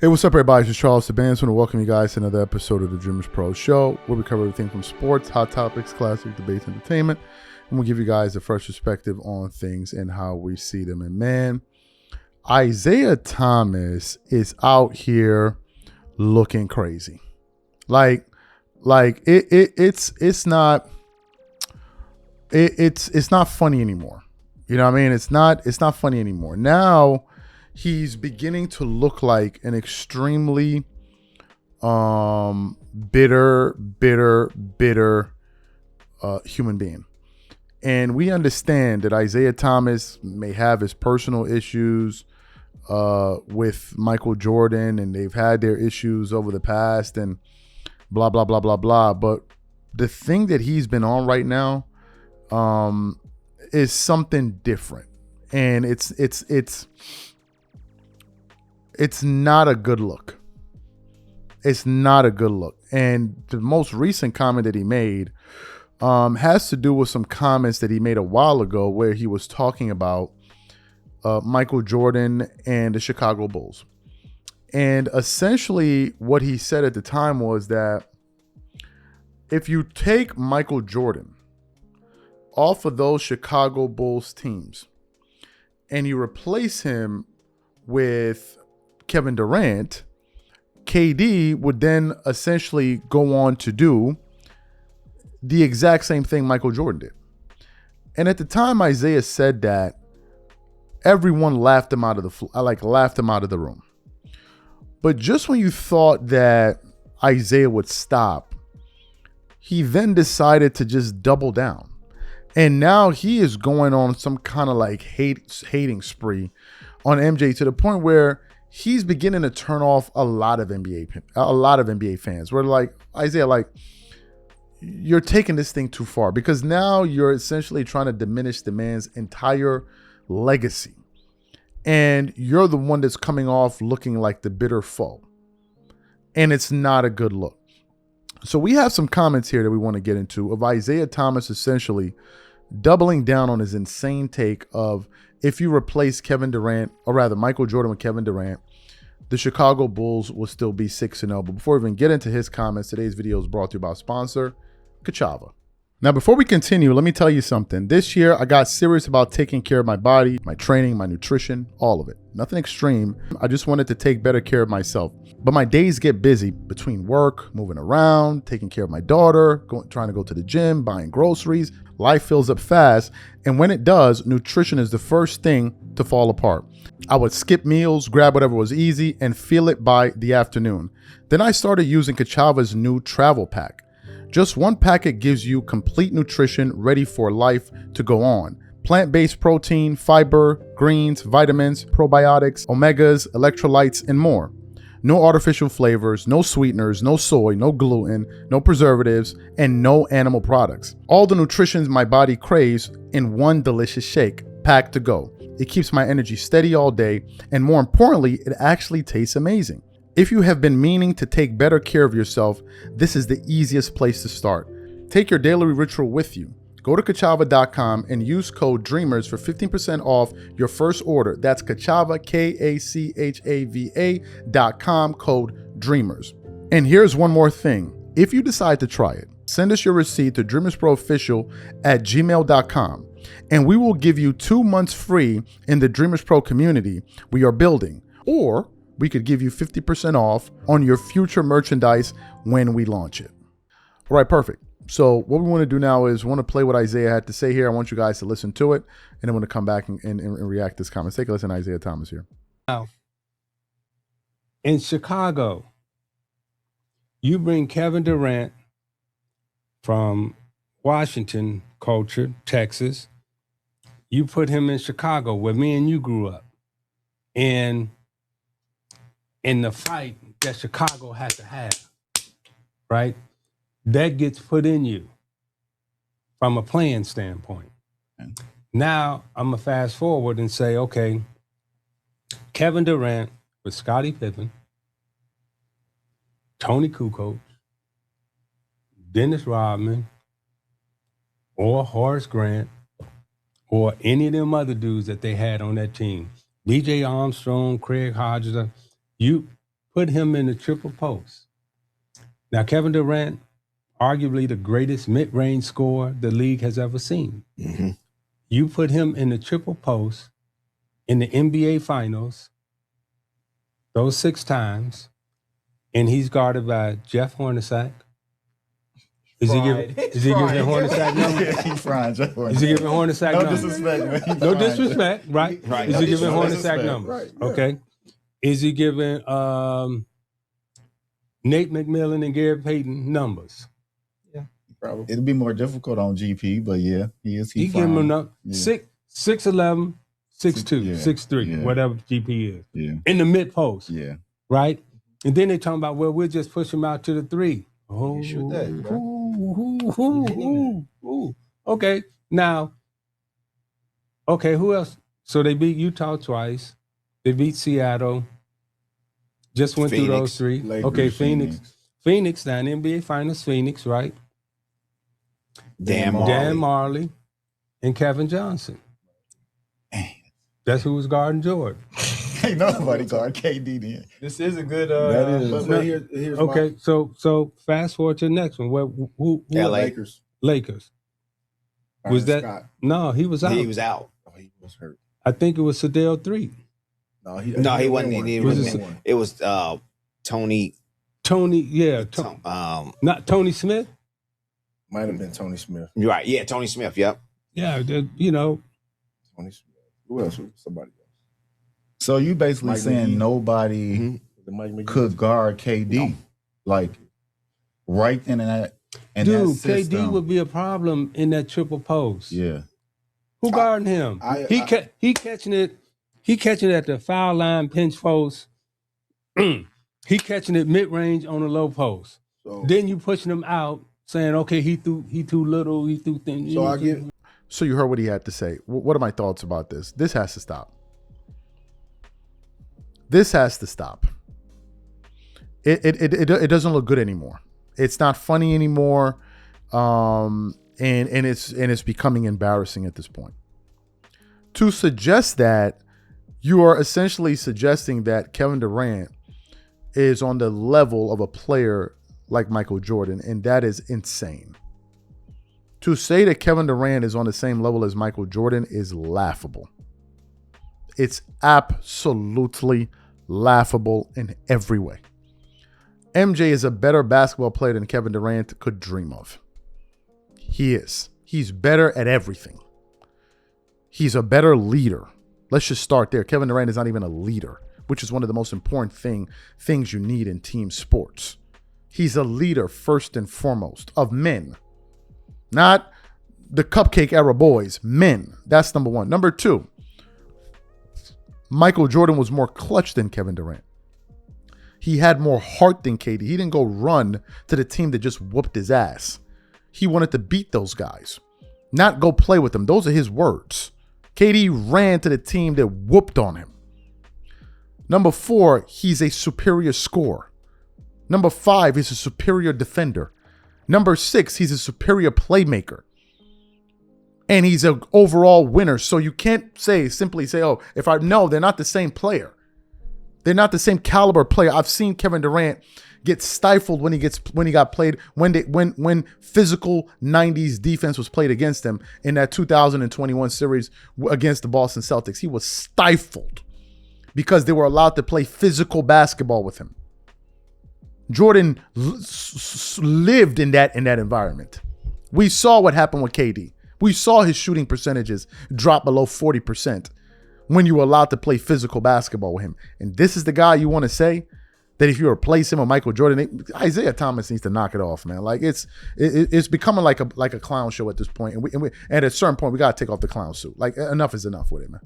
Hey, what's up, everybody? It's Charles the Bands. I want to welcome you guys to another episode of the Dreamers Pro Show, where we cover everything from sports, hot topics, classic debates, entertainment, and we'll give you guys a fresh perspective on things and how we see them. And man, Isiah Thomas is out here looking crazy. It's not funny anymore. You know what I mean? It's not funny anymore. Now he's beginning to look like an extremely bitter human being. And we understand that Isiah Thomas may have his personal issues with Michael Jordan, and they've had their issues over the past and blah, blah, blah, blah, blah. But the thing that he's been on right now is something different. And it's not a good look. It's not a good look. And the most recent comment that he made has to do with some comments that he made a while ago where he was talking about Michael Jordan and the Chicago Bulls. And essentially what he said at the time was that if you take Michael Jordan off of those Chicago Bulls teams and you replace him with Kevin Durant, KD would then essentially go on to do the exact same thing Michael Jordan did. And at the time Isiah said that, everyone laughed him out of the room. But just when you thought that Isiah would stop, he then decided to just double down. And now he is going on some kind of like hating spree on MJ to the point where he's beginning to turn off a lot of NBA fans. We're like, Isiah, like, you're taking this thing too far, because now you're essentially trying to diminish the man's entire legacy. And you're the one that's coming off looking like the bitter foe. And it's not a good look. So we have some comments here that we want to get into of Isiah Thomas essentially doubling down on his insane take of, if you replace Kevin Durant, or rather Michael Jordan with Kevin Durant, the Chicago Bulls will still be 6-0. But before we even get into his comments, today's video is brought to you by our sponsor, Kachava. Now, before we continue, let me tell you something. This year, I got serious about taking care of my body, my training, my nutrition, all of it. Nothing extreme. I just wanted to take better care of myself. But my days get busy between work, moving around, taking care of my daughter, trying to go to the gym, buying groceries. Life fills up fast. And when it does, nutrition is the first thing to fall apart. I would skip meals, grab whatever was easy, and feel it by the afternoon. Then I started using Kachava's new travel pack. Just one packet gives you complete nutrition ready for life to go on. Plant-based protein, fiber, greens, vitamins, probiotics, omegas, electrolytes, and more. No artificial flavors, no sweeteners, no soy, no gluten, no preservatives, and no animal products. All the nutrition my body craves in one delicious shake, packed to go. It keeps my energy steady all day, and more importantly, it actually tastes amazing. If you have been meaning to take better care of yourself, this is the easiest place to start. Take your daily ritual with you. Go to Kachava.com and use code DREAMERS for 15% off your first order. That's Kachava, Kachava.com, code DREAMERS. And here's one more thing. If you decide to try it, send us your receipt to DreamersProOfficial@gmail.com, and we will give you 2 months free in the Dreamers Pro community we are building. Or we could give you 50% off on your future merchandise when we launch it. All right, perfect. So what we want to do now is we want to play what Isiah had to say here. I want you guys to listen to it, and then we're going to come back and react to this comment. Take a listen to Isiah Thomas here. Now, in Chicago, you bring Kevin Durant from Washington culture, Texas. You put him in Chicago, where me and you grew up. And in the fight that Chicago had to have, right? That gets put in you from a playing standpoint. Okay. Now, I'm going to fast forward and say, okay, Kevin Durant with Scottie Pippen, Tony Kukoc, Dennis Rodman, or Horace Grant, or any of them other dudes that they had on that team, B.J. Armstrong, Craig Hodges, you put him in the triple post. Now, Kevin Durant, arguably the greatest mid-range scorer the league has ever seen. Mm-hmm. You put him in the triple post in the NBA Finals, those 6 times, and he's guarded by Jeff Hornacek. Is he giving Hornacek numbers? He's frying Jeff Hornacek. Is he giving Hornacek No numbers? disrespect, man. No disrespect, right? Right. Is No he giving disrespect. Hornacek numbers? Right, yeah. Okay. Is he giving Nate McMillan and Gary Payton numbers? Probably. It'll be more difficult on GP, but yeah, he is. He give him enough. Yeah. 6'11", 6'2", Yeah. 6'3", Yeah. whatever GP is. Yeah. In the mid post. Yeah. Right? And then they talking about, well, we'll just push him out to the 3. Oh, shoot that, bro. Okay. Now, okay, who else? So they beat Utah twice. They beat Seattle. Just went through those 3. Lakers, okay, Phoenix, down NBA Finals, Phoenix, right? Dan Marley and Kevin Johnson. That's who was guarding Jordan. Ain't nobody guard KD then. This is a good. That is. But here's Okay, so fast forward to the next one. Who Lakers. Lakers. Was that Scott. No, he was out. He was out. Oh, he was hurt. I think it was Sadell 3. No, he wasn't. It was Tony. Tony, yeah. Not Tony Smith? Might have been Tony Smith. You're right. Yeah, Tony Smith. Yep. Yeah, Tony Smith. Who else? Somebody else. So you basically Mike saying McGee. nobody could guard KD, like right in that. And dude, that system. KD would be a problem in that triple post. Yeah. Who guarding him? He catching it. He catching it at the foul line, pinch post. He catching it mid range on the low post. So, Then you pushing him out, saying, "Okay, he too little, he too thin." So you heard what he had to say. What are my thoughts about this? This has to stop. This has to stop. It doesn't look good anymore. It's not funny anymore, and it's becoming embarrassing at this point. To suggest that, you are essentially suggesting that Kevin Durant is on the level of a player like Michael Jordan, and that is insane. To say that Kevin Durant is on the same level as Michael Jordan is laughable. It's absolutely laughable in every way. MJ is a better basketball player than Kevin Durant could dream of. He is. He's better at everything. He's a better leader. Let's just start there. Kevin Durant is not even a leader, which is one of the most important things you need in team sports. He's a leader first and foremost of men, not the cupcake era boys, men. That's number one. Number two, Michael Jordan was more clutch than Kevin Durant. He had more heart than KD. He didn't go run to the team that just whooped his ass. He wanted to beat those guys, not go play with them. Those are his words. KD ran to the team that whooped on him. Number four, he's a superior scorer. Number five, he's a superior defender. Number six, he's a superior playmaker. And he's an overall winner. So you can't simply say, oh, they're not the same player. They're not the same caliber player. I've seen Kevin Durant get stifled when he got played, when physical 90s defense was played against him in that 2021 series against the Boston Celtics. He was stifled because they were allowed to play physical basketball with him. Jordan lived in that environment. We saw what happened with KD. We saw his shooting percentages drop below 40% when you were allowed to play physical basketball with him. And this is the guy you want to say that if you replace him with Michael Jordan, Isiah Thomas needs to knock it off, man. Like it's becoming like a clown show at this point. And at a certain point, we got to take off the clown suit. Like enough is enough with it, man.